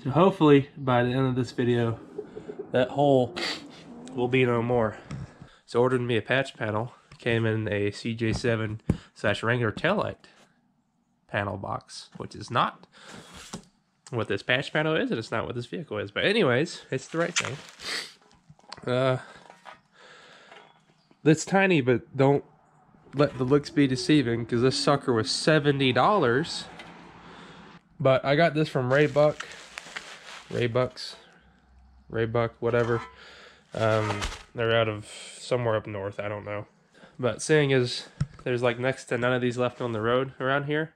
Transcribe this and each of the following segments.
So hopefully by the end of this video, that hole will be no more. So ordered me a patch panel. Came in a CJ7/Wrangler taillight panel box, which is not what this patch panel is, and it's not what this vehicle is. But anyways, it's the right thing. It's tiny, but don't let the looks be deceiving, because this sucker was $70. But I got this from Raybuck, whatever. They're out of somewhere up north, I don't know. But seeing as there's like next to none of these left on the road around here,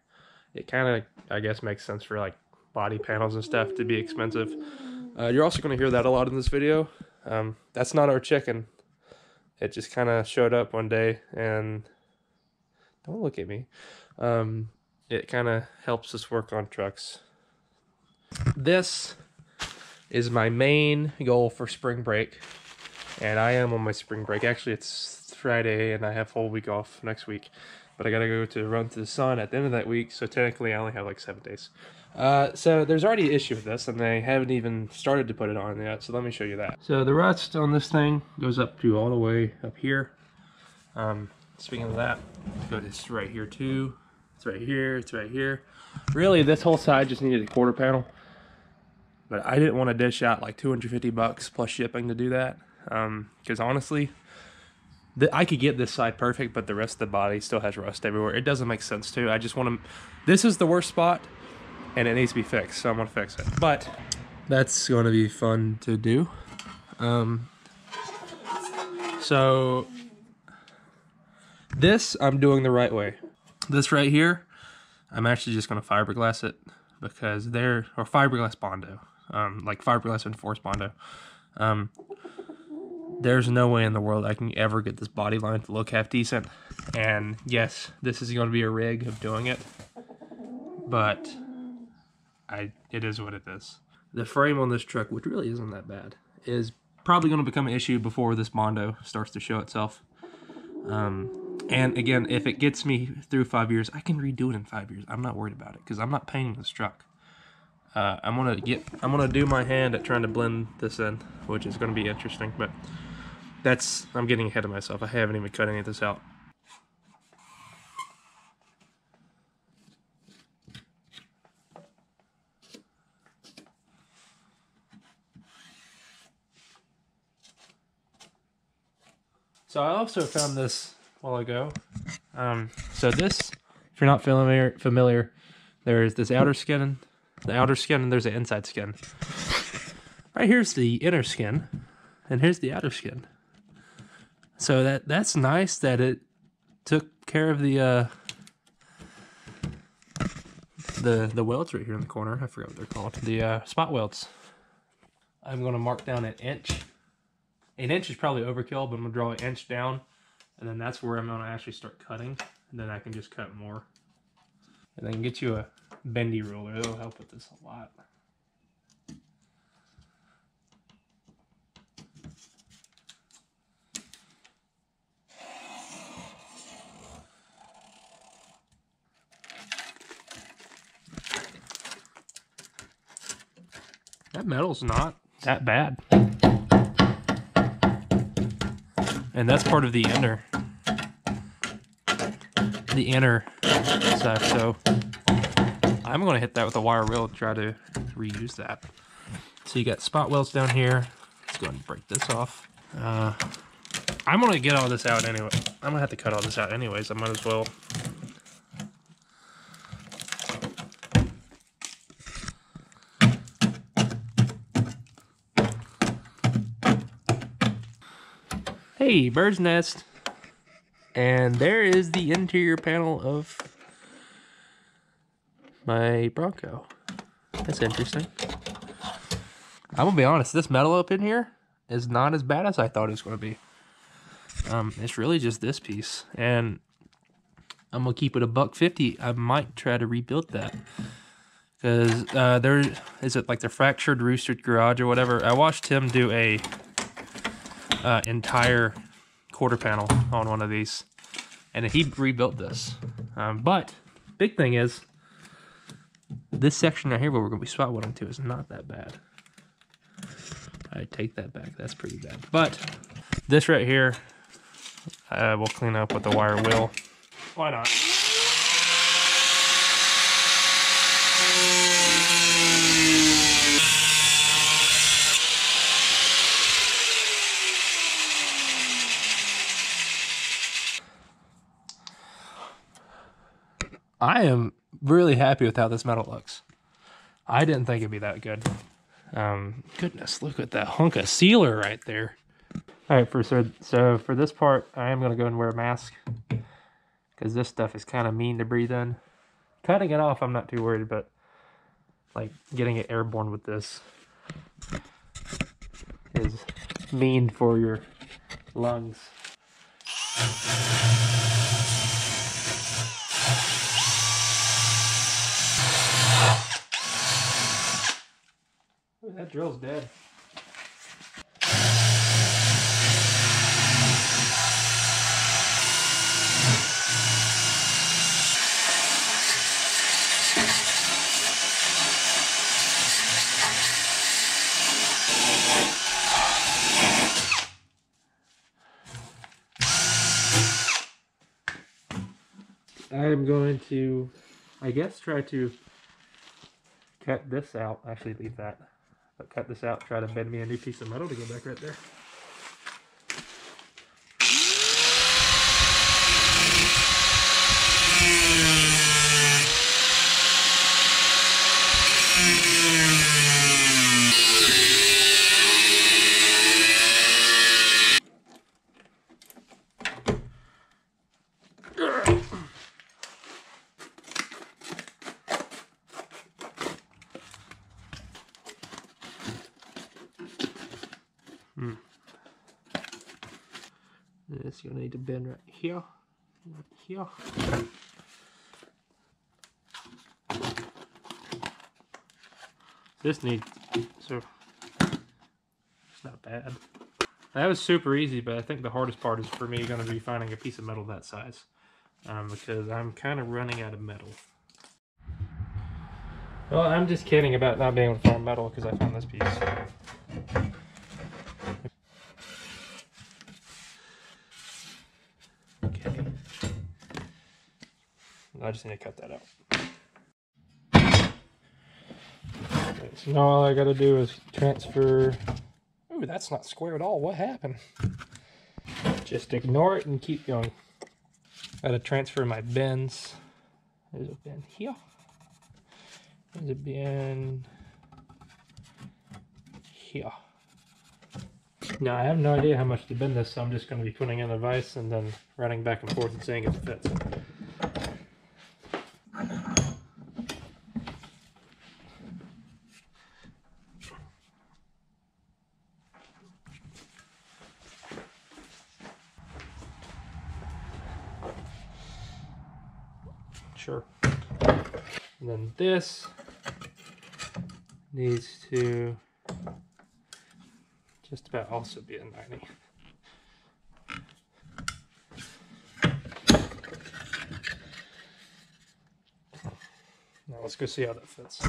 it kind of, I guess, makes sense for like body panels and stuff to be expensive. You're also going to hear that a lot in this video. That's not our chicken. It just kind of showed up one day, and don't look at me. It kind of helps us work on trucks. This is my main goal for spring break, and I am on my spring break. Actually, it's Friday, and I have a whole week off next week, but I gotta go to Run to the Sun at the end of that week, so technically I only have like 7 days. So there's already an issue with this, and they haven't even started to put it on yet, so let me show you that. So the rust on this thing goes up to all the way up here. Speaking of that, it's right here too. It's right here, it's right here. Really, this whole side just needed a quarter panel, but I didn't want to dish out like $250 plus shipping to do that, because honestly, I could get this side perfect, but the rest of the body still has rust everywhere. It doesn't make sense to. I just want to, this is the worst spot, and it needs to be fixed, so I'm going to fix it. But that's going to be fun to do. So this I'm doing the right way. This right here, I'm actually just going to fiberglass it, because or fiberglass Bondo, like fiberglass enforced Bondo. There's no way in the world I can ever get this body line to look half decent. And yes, this is going to be a rig of doing it, but it is what it is. The frame on this truck, which really isn't that bad, is probably going to become an issue before this Bondo starts to show itself. And again, if it gets me through 5 years, I can redo it in 5 years. I'm not worried about it, because I'm not painting this truck. I'm gonna do my hand at trying to blend this in, which is gonna be interesting, but I'm getting ahead of myself. I haven't even cut any of this out. So I also found this a while ago. So this, if you're not familiar, there's this outer skin, and there's the inside skin. Right here's the inner skin, and here's the outer skin. So that's nice that it took care of the welds right here in the corner. I forgot what they're called. The spot welds. I'm going to mark down an inch. An inch is probably overkill, but I'm going to draw an inch down, and then that's where I'm going to actually start cutting, and then I can just cut more. And then get you a bendy ruler. It'll help with this a lot. That metal's not that bad. And that's part of the inner side, so I'm going to hit that with a wire reel to try to reuse that. So you got spot welds down here. Let's go ahead and break this off. I'm going to get all this out anyway. I'm going to have to cut all this out anyways. I might as well. Hey, bird's nest. And there is the interior panel of my Bronco. That's interesting. I'm gonna be honest, this metal up in here is not as bad as I thought it was gonna be. It's really just this piece, and I'm gonna keep it $150. I might try to rebuild that, because is it like the fractured Roostered Garage or whatever? I watched him do a entire quarter panel on one of these, and he rebuilt this. But big thing is, this section right here where we're going to be spot welding to is not that bad. I take that back. That's pretty bad. But this right here, we'll clean up with the wire wheel. Why not? I am really happy with how this metal looks. I didn't think it'd be that good. Goodness, look at that hunk of sealer right there. All right, so for this part, I am going to go and wear a mask because this stuff is kind of mean to breathe in. Cutting it off, I'm not too worried, but like getting it airborne with this is mean for your lungs. Ooh, that drill's dead. I'm going to, I guess, try to cut this out. Actually, leave that. But cut this out, try to bend me a new piece of metal to go back right there. This you'll need to bend right here, right here. This needs, so it's not bad. That was super easy, but I think the hardest part is for me going to be finding a piece of metal that size, because I'm kind of running out of metal. Well, I'm just kidding about not being able to find metal because I found this piece. Okay. I just need to cut that out. Okay, so now all I gotta do is transfer. Ooh, that's not square at all. What happened? Just ignore it and keep going. Gotta transfer my bends. There's a bend here. There's a bend here. Now I have no idea how much to bend this, so I'm just going to be putting in a vise and then running back and forth and seeing if it fits. Sure. And then this needs to just about also be a 90. Now let's go see how that fits.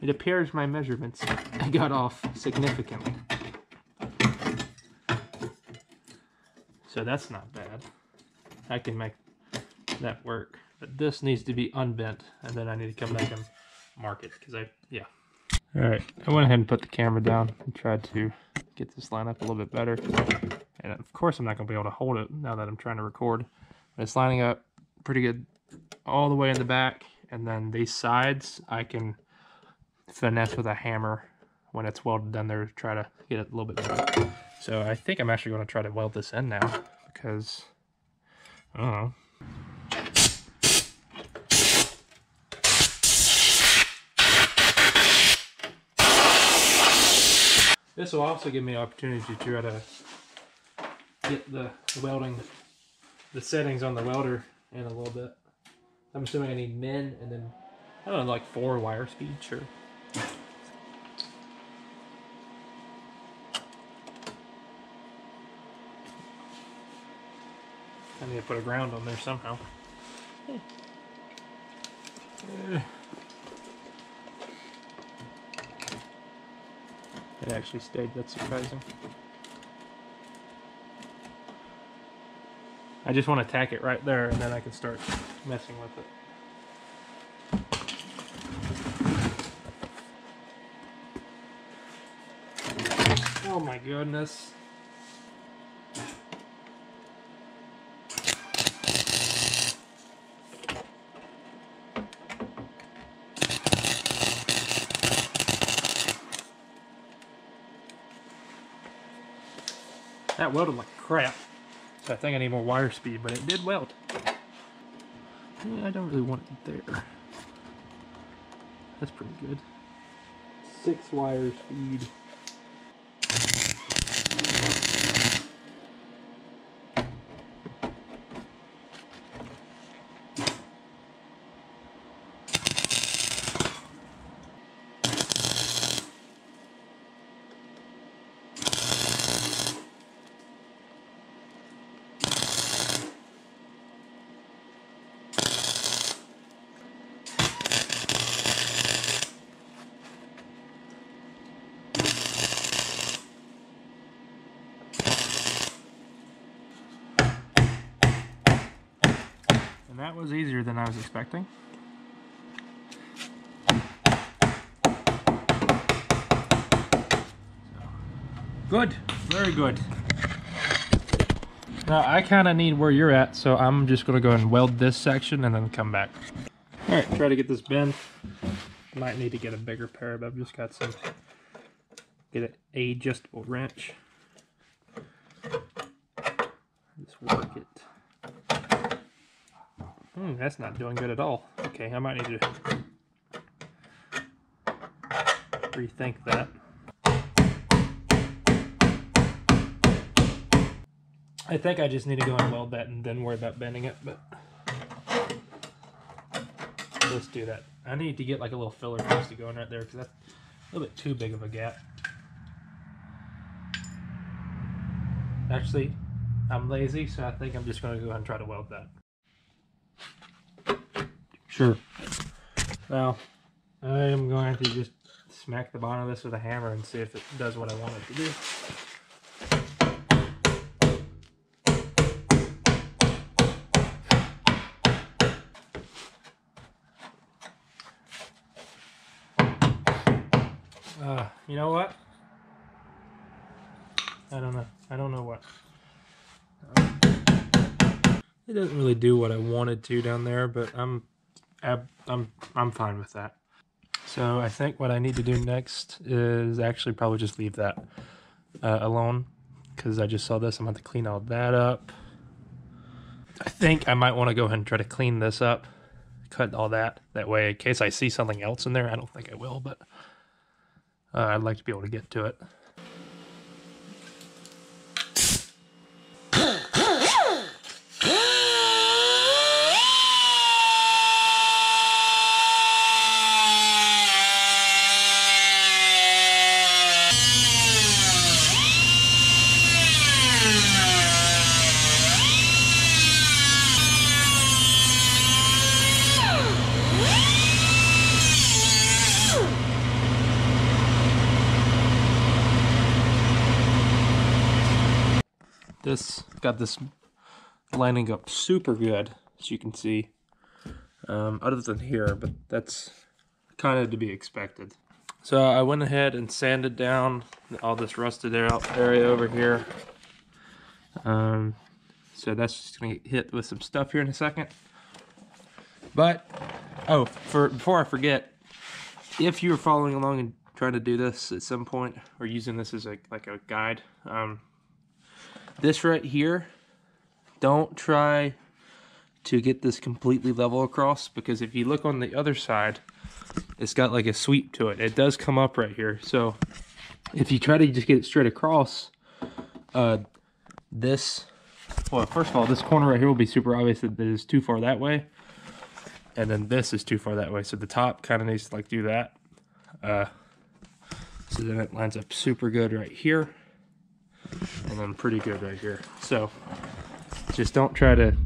It appears my measurements got off significantly. So that's not bad. I can make that work. But this needs to be unbent, and then I need to come back and mark it, because yeah. Alright, I went ahead and put the camera down and tried to get this line up a little bit better. And of course I'm not going to be able to hold it now that I'm trying to record. But it's lining up pretty good all the way in the back, and then these sides I can finesse with a hammer when it's welded down there to try to get it a little bit better. So I think I'm actually going to try to weld this in now, because I don't know. This will also give me an opportunity to try to get the welding, the settings on the welder in a little bit. I'm assuming I need min and then, I don't know, like 4 wire speed, sure. I need to put a ground on there somehow. It actually stayed, that's surprising. I just want to tack it right there and then I can start messing with it. Oh my goodness. That welded like crap. So I think I need more wire speed, but it did weld. Yeah, I don't really want it there. That's pretty good. 6 wire speed. And that was easier than I was expecting. Good, very good. Now I kind of need where you're at, so I'm just gonna go and weld this section and then come back. All right, try to get this bent. Might need to get a bigger pair, but I've just got some, get an adjustable wrench. Just work it. That's not doing good at all. Okay, I might need to rethink that. I think I just need to go and weld that and then worry about bending it, but let's do that. I need to get like a little filler piece to go in right there because that's a little bit too big of a gap. Actually, I'm lazy, so I think I'm just going to go ahead and try to weld that. Sure. Now, I am going to just smack the bottom of this with a hammer and see if it does what I want it to do. You know what? I don't know. I don't know what. It doesn't really do what I wanted to down there, but I'm fine with that. So I think what I need to do next is actually probably just leave that alone, because I just saw this. I'm going to clean all that up. I think I might want to go ahead and try to clean this up, cut all that. That way, in case I see something else in there, I don't think I will, but I'd like to be able to get to it. This got this lining up super good, as you can see, other than here, but that's kind of to be expected. So I went ahead and sanded down all this rusted out area over here. So that's just gonna get hit with some stuff here in a second. But, before I forget, if you're following along and trying to do this at some point, or using this as like a guide, this right here, don't try to get this completely level across, because if you look on the other side, it's got like a sweep to it. It does come up right here. So if you try to just get it straight across, well, first of all, this corner right here will be super obvious that it is too far that way. And then this is too far that way. So the top kind of needs to like do that. So then it lines up super good right here. And then pretty good right here. So just don't try to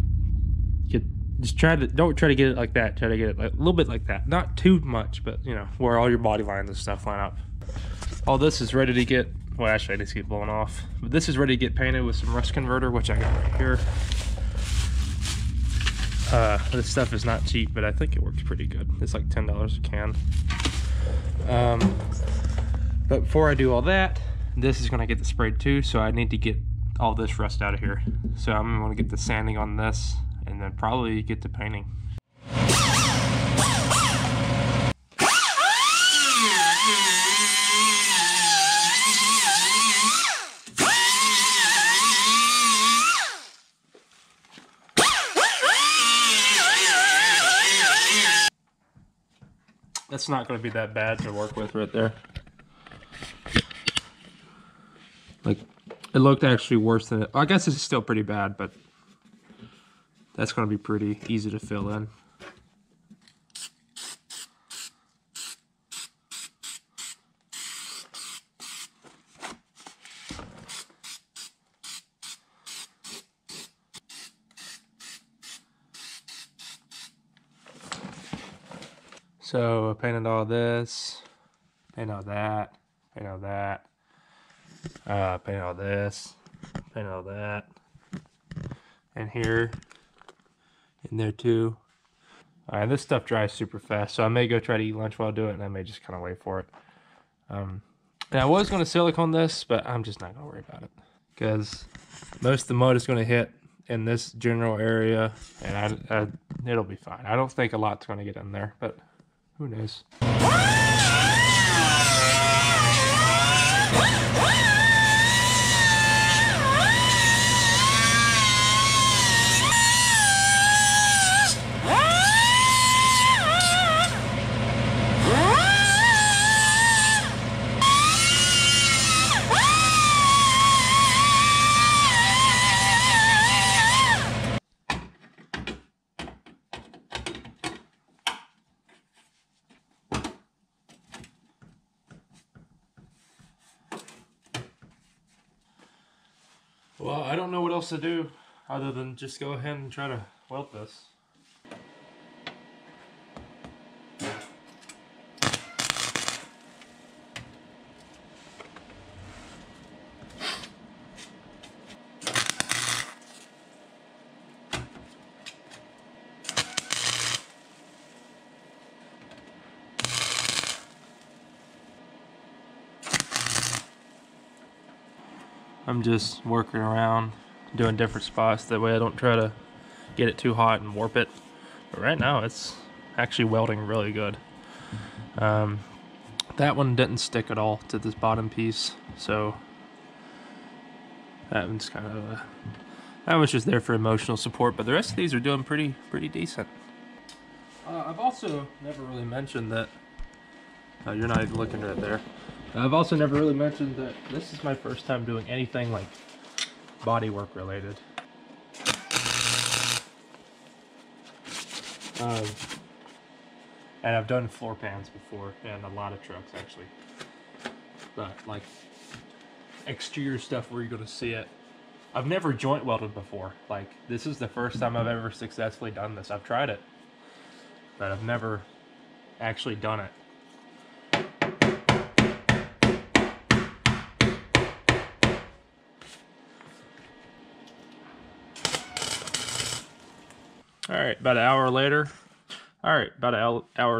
don't try to get it like that. Try to get it like, a little bit like that. Not too much, but you know, where all your body lines and stuff line up. All this is ready to get, well actually I just keep blowing off. But this is ready to get painted with some rust converter, which I got right here. This stuff is not cheap, but I think it works pretty good. It's like $10 a can. But before I do all that, this is gonna get the sprayed too, so I need to get all this rust out of here. So I'm gonna get the sanding on this and then probably get to painting. That's not going to be that bad to work with right there. Like, it looked actually worse than it. I guess it's still pretty bad, but that's going to be pretty easy to fill in. So I painted all this, painted all that, painted all that, painted all this, painted all that, and here, in there too. Alright, this stuff dries super fast, so I may go try to eat lunch while I do it, and I may just kind of wait for it. And I was going to silicone this, but I'm just not going to worry about it, because most of the mud is going to hit in this general area, and it'll be fine. I don't think a lot's going to get in there, but who knows? Well, I don't know what else to do other than just go ahead and try to weld this. I'm just working around, doing different spots. That way I don't try to get it too hot and warp it. But right now it's actually welding really good. That one didn't stick at all to this bottom piece, so that one's kind of that was just there for emotional support. But the rest of these are doing pretty decent. I've also never really mentioned that. You're not even looking right there. I've also never really mentioned that this is my first time doing anything like bodywork related. And I've done floor pans before, and a lot of trucks actually. But like exterior stuff where you're gonna see it. I've never joint welded before. Like, this is the first time I've ever successfully done this. I've tried it, but I've never actually done it. Alright, about an hour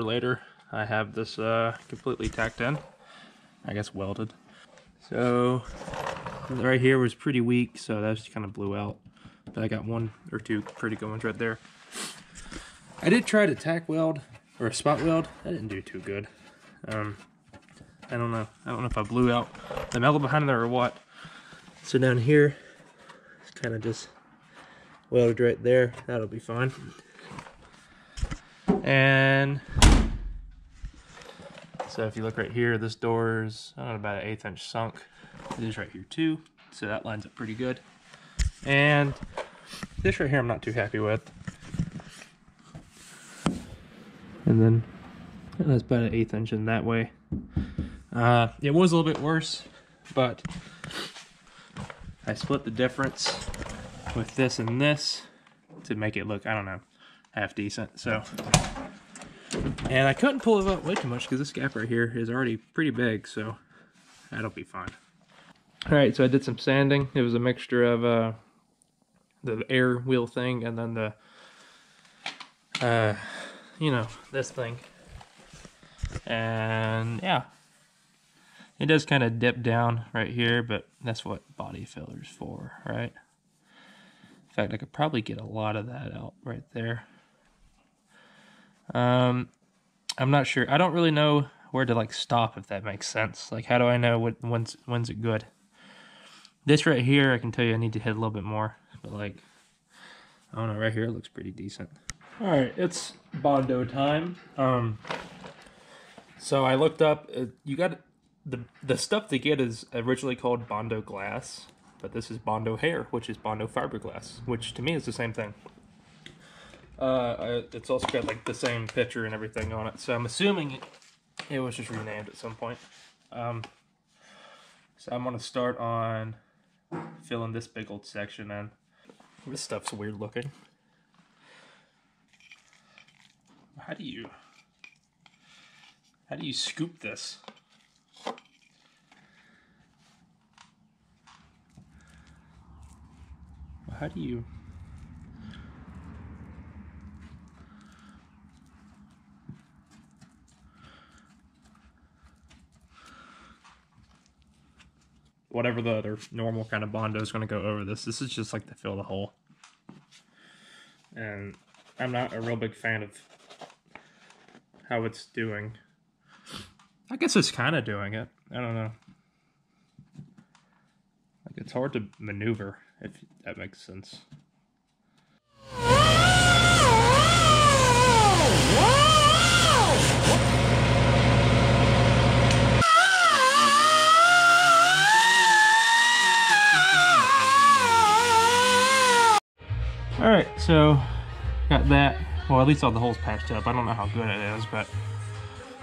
later. I have this completely tacked in. I guess welded. So, right here was pretty weak, so that just kind of blew out. But I got one or two pretty good ones right there. I did try to tack weld, or a spot weld. That didn't do too good. I don't know. I don't know if I blew out the metal behind there or what. So down here, it's kind of just welded right there. That'll be fine. And so if you look right here, this door's about an 1/8 inch sunk. It is right here too, so that lines up pretty good. And this right here I'm not too happy with. And then that's about an 1/8 inch in that way. It was a little bit worse, but I split the difference with this and this to make it look, I don't know, half decent. So, and I couldn't pull it up way too much because this gap right here is already pretty big, so that'll be fine. All right, so I did some sanding. It was a mixture of the air wheel thing and then the, you know, this thing. And yeah, it does kind of dip down right here, but that's what body filler's for, right? In fact, I could probably get a lot of that out right there. I'm not sure. I don't really know where to like stop, if that makes sense. Like, how do I know when's it good? This right here, I can tell you I need to hit a little bit more, but like, I don't know, right here it looks pretty decent. All right, it's Bondo time. So I looked up, you got the stuff they get is originally called Bondo glass, but this is Bondo hair, which is Bondo fiberglass, which to me is the same thing. It's also got like the same picture and everything on it, so I'm assuming it was just renamed at some point. So I'm gonna start on filling this big old section in. This stuff's weird looking. How do you scoop this? How do you... Whatever the other normal kind of Bondo is going to go over this. This is just like to fill the hole. And I'm not a real big fan of how it's doing. I guess it's kind of doing it. I don't know. Like, it's hard to maneuver, if that makes sense. Alright, so got that. Well, at least all the holes patched up. I don't know how good it is, but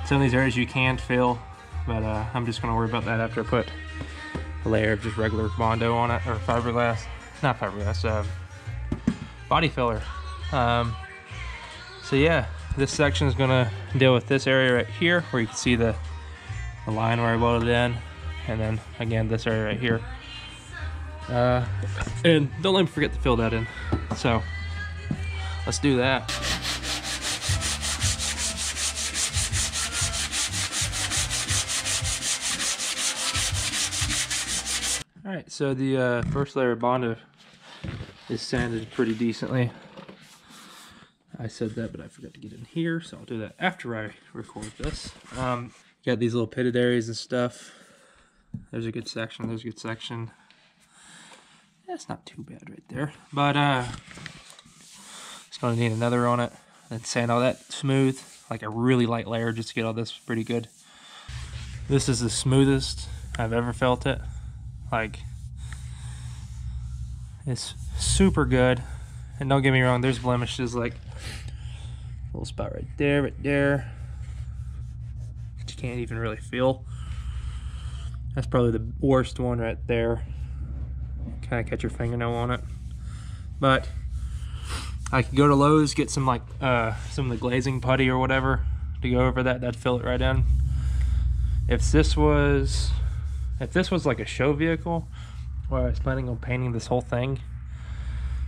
some of these areas you can fill, but I'm just going to worry about that after I put a layer of just regular Bondo on it, or fiberglass. Not fiberglass, body filler. So yeah, this section is going to deal with this area right here, where you can see the line where I welded in, and then again this area right here. And don't let me forget to fill that in. So let's do that. All right, so the first layer of Bondo is sanded pretty decently. I said that, but I forgot to get in here, so I'll do that after I record this. Got these little pitted areas and stuff. There's a good section, there's a good section. That's not too bad right there, but it's gonna need another on it, and sand all that smooth, like a really light layer, just to get all this pretty good. This is the smoothest I've ever felt it. Like, it's super good, and don't get me wrong, there's blemishes, like a little spot right there, that you can't even really feel. That's probably the worst one right there. Kind of catch your fingernail on it, but I could go to Lowe's, get some like some of the glazing putty or whatever to go over that. That'd fill it right in. If this was like a show vehicle where I was planning on painting this whole thing,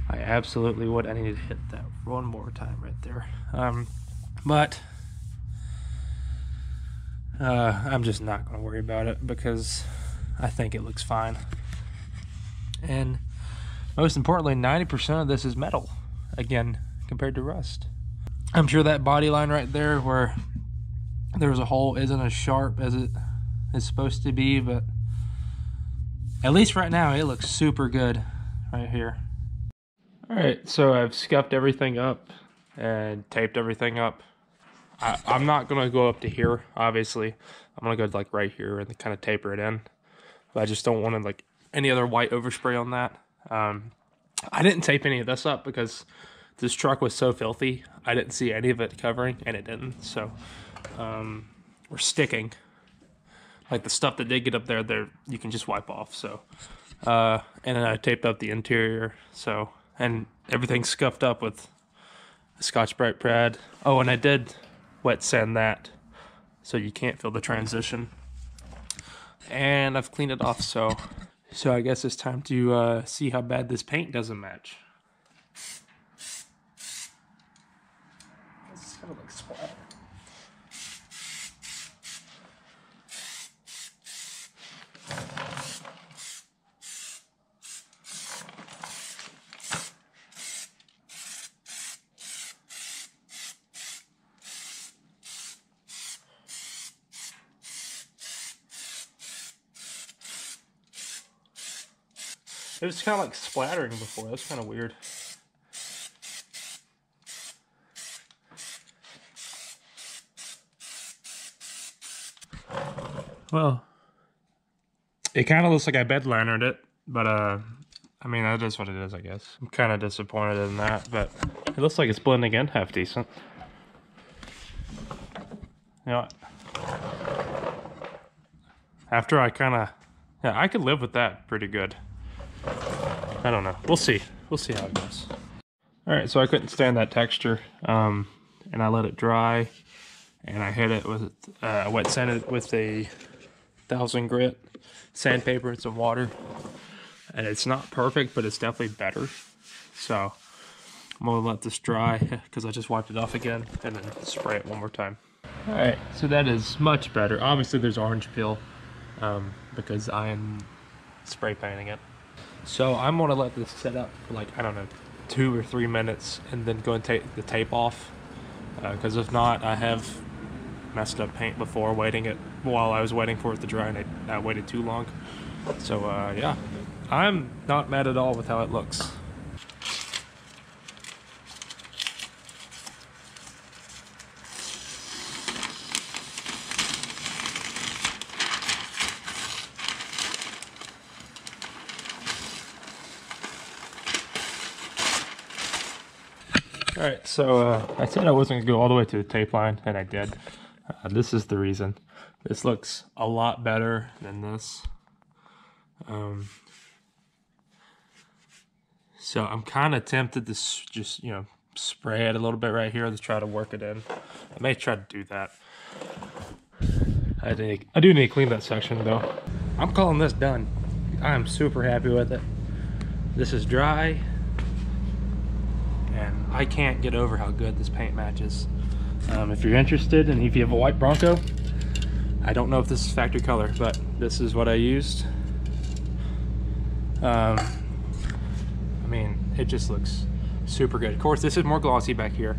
I absolutely would. I need to hit that one more time right there. But I'm just not going to worry about it because I think it looks fine. And most importantly, 90% of this is metal, again, compared to rust. I'm sure that body line right there where there's a hole isn't as sharp as it is supposed to be, but at least right now it looks super good right here. Alright, so I've scuffed everything up and taped everything up. I'm not going to go up to here, obviously. I'm going to go like right here and kind of taper it in. But I just don't want to like any other white overspray on that. I didn't tape any of this up because this truck was so filthy. I didn't see any of it covering, and it didn't. So we're sticking. Like the stuff that did get up there, you can just wipe off. So And then I taped up the interior, so, and everything's scuffed up with a Scotch-Brite pad. Oh, and I did wet sand that, so you can't feel the transition. And I've cleaned it off, so I guess it's time to see how bad this paint doesn't match. It's kind of like splatter. It was kind of like splattering before. That's kind of weird. Well, it kind of looks like I bed linered it, but I mean, that is what it is, I guess. I'm kind of disappointed in that, but it looks like it's blending in half decent. You know, after I kind of, yeah, I could live with that pretty good. I don't know. We'll see. We'll see how it goes. All right, so I couldn't stand that texture, and I let it dry, and I hit it with wet sanded with a 1000 grit sandpaper and some water, and it's not perfect, but it's definitely better. So I'm gonna let this dry because I just wiped it off again, and then spray it one more time. All right, so that is much better. Obviously, there's orange peel because I am spray painting it. So I'm gonna let this set up for like, I don't know, 2 or 3 minutes and then go and take the tape off. Because if not, I have messed up paint before while I was waiting for it to dry, and I waited too long. So yeah, I'm not mad at all with how it looks. Alright, so I said I wasn't going to go all the way to the tape line, and I did. This is the reason. This looks a lot better than this. So I'm kind of tempted to just, you know, spray it a little bit right here to try to work it in. I may try to do that. I do need to clean that section, though. I'm calling this done. I'm super happy with it. This is dry. And I can't get over how good this paint matches. If you're interested and if you have a white Bronco, I don't know if this is factory color, but this is what I used. I mean, it just looks super good. Of course, this is more glossy back here,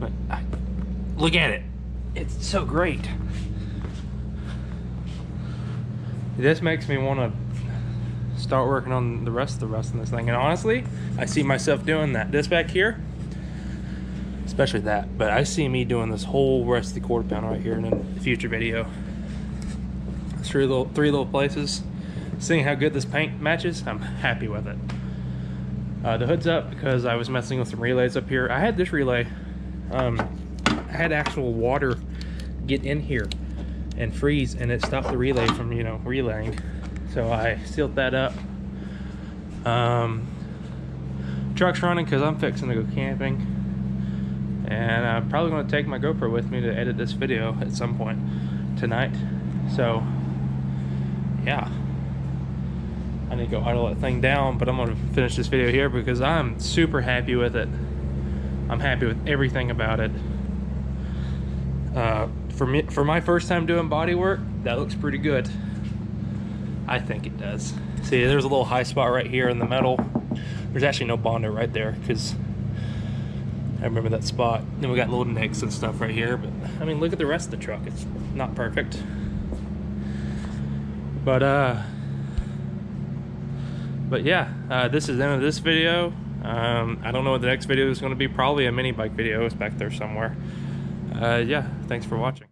but look at it. It's so great. This makes me want to start working on the rest of this thing, and honestly I see myself doing that. This back here, especially that, but I see me doing this whole rest of the quarter pound right here in a future video. Three little places. Seeing how good this paint matches, I'm happy with it. The hood's up because I was messing with some relays up here. I had this relay, I had actual water get in here and freeze, and it stopped the relay from, you know, relaying. So I sealed that up. Truck's running because I'm fixing to go camping, and I'm probably going to take my GoPro with me to edit this video at some point tonight. So yeah, I need to go idle that thing down, but I'm going to finish this video here because I'm super happy with it. I'm happy with everything about it. For my first time doing body work, that looks pretty good. I think it does. See, there's a little high spot right here in the metal. There's actually no Bondo right there because I remember that spot. Then we got little nicks and stuff right here, but I mean, look at the rest of the truck. It's not perfect, but yeah, this is the end of this video. I don't know what the next video is going to be. Probably a mini bike video. It's back there somewhere. Yeah, thanks for watching.